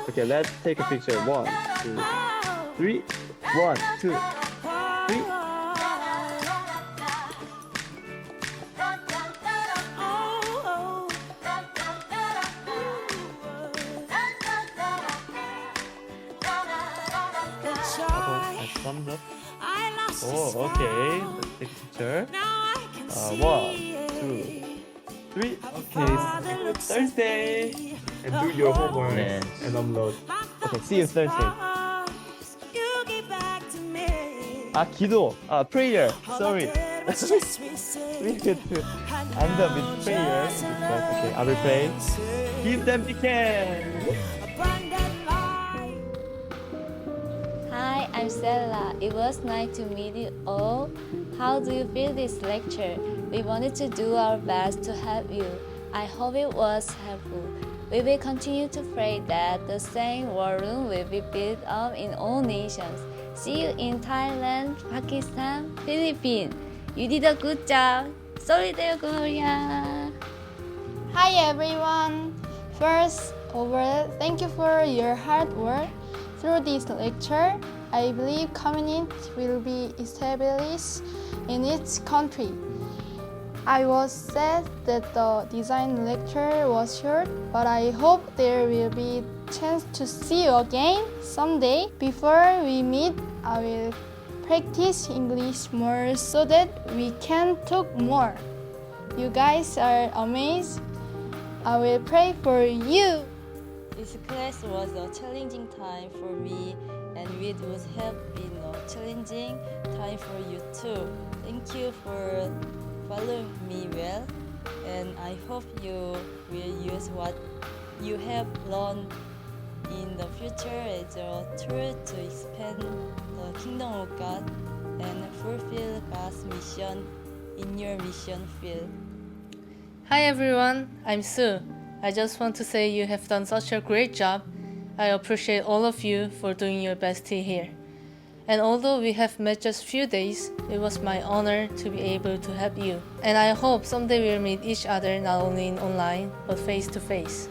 Okay, let's take a picture. 1, 2, 3. 1, 2, 3. Thumbs up. Oh, okay. Let's take a picture. 1, 2, 3. Okay, it's Thursday. And do your homework Yes. and upload. Okay, see you Thursday. 기도. Prayer. Sorry. We get to end up with prayer. Okay, I will pray. Give them pecan. Hi, I'm Stella. It was nice to meet you all. How do you feel this lecture? We wanted to do our best to help you. I hope it was helpful. We will continue to pray that the same war room will be built up in all nations. See you in Thailand, Pakistan, Philippines. You did a good job. Solidario Gloria. Hi everyone! First of all, thank you for your hard work. Through this lecture, I believe community will be established in its country. I was sad that the design lecture was short, but I hope there will be chance to see you again someday. Before we meet, I will practice English more so that we can talk more. You guys are amazing. I will pray for you. This class was a challenging time for me, and it would have been a challenging time for you too. Thank you for following me well, and I hope you will use what you have learned in the future as a tool to expand the kingdom of God and fulfill God's mission in your mission field. Hi everyone, I'm Sue. I just want to say you have done such a great job. I appreciate all of you for doing your best here. And although we have met just few days, it was my honor to be able to help you. And I hope someday we'll meet each other not only in online, but face to face.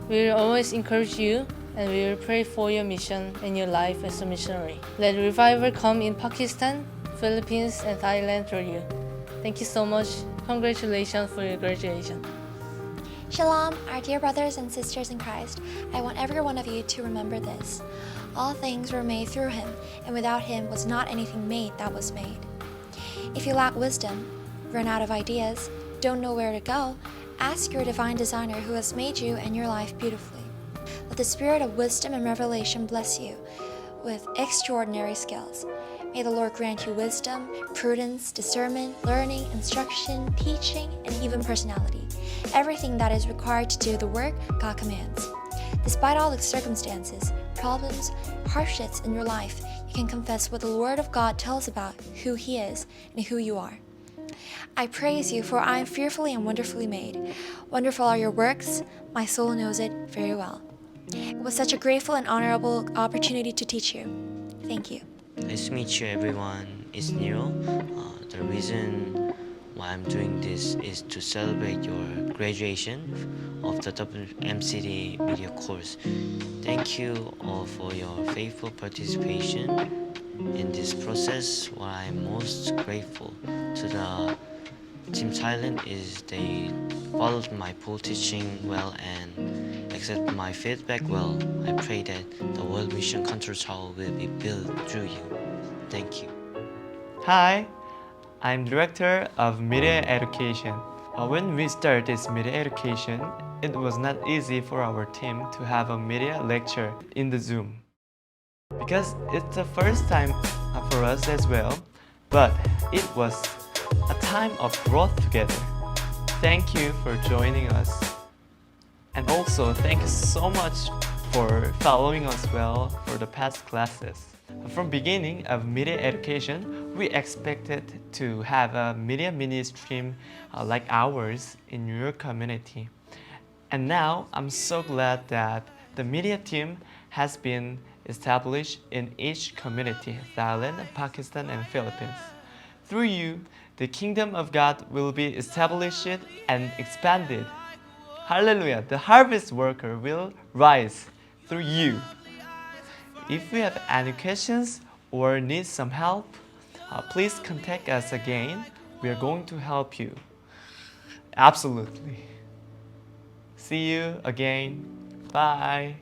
We will always encourage you, and we will pray for your mission and your life as a missionary. Let revival come in Pakistan, Philippines, and Thailand through you. Thank you so much. Congratulations for your graduation. Shalom, our dear brothers and sisters in Christ. I want every one of you to remember this. All things were made through him, and without him was not anything made that was made. If you lack wisdom, run out of ideas, don't know where to go, ask your divine designer who has made you and your life beautifully. Let the spirit of wisdom and revelation bless you with extraordinary skills. May the Lord grant you wisdom, prudence, discernment, learning, instruction, teaching, and even personality. Everything that is required to do the work God commands. Despite all the circumstances, problems, hardships in your life, you can confess what the Word of God tells about who He is and who you are. I praise you, for I am fearfully and wonderfully made. Wonderful are your works, my soul knows it very well. It was such a grateful and honorable opportunity to teach you. Thank you. Nice to meet you, everyone. It's Nero. The reason why I'm doing this is to celebrate your graduation of the WMCT media course. Thank you all for your faithful participation in this process. What I'm most grateful to the Team Thailand is they followed my pool teaching well and accepted my feedback well. I pray that the World Mission Control Tower will be built through you. Thank you. Hi, I'm Director of Media Education. When we started this media education, it was not easy for our team to have a media lecture in the Zoom. Because it's the first time for us as well, but it was a time of growth together. Thank you for joining us. And also, thank you so much for following us well for the past classes. From beginning of media education, we expected to have a media mini stream like ours in your community. And now I'm so glad that the media team has been established in each community, Thailand, Pakistan, and Philippines. Through you, the kingdom of God will be established and expanded. Hallelujah! The harvest worker will rise through you. If you have any questions or need some help, please contact us again. We are going to help you. Absolutely. See you again. Bye.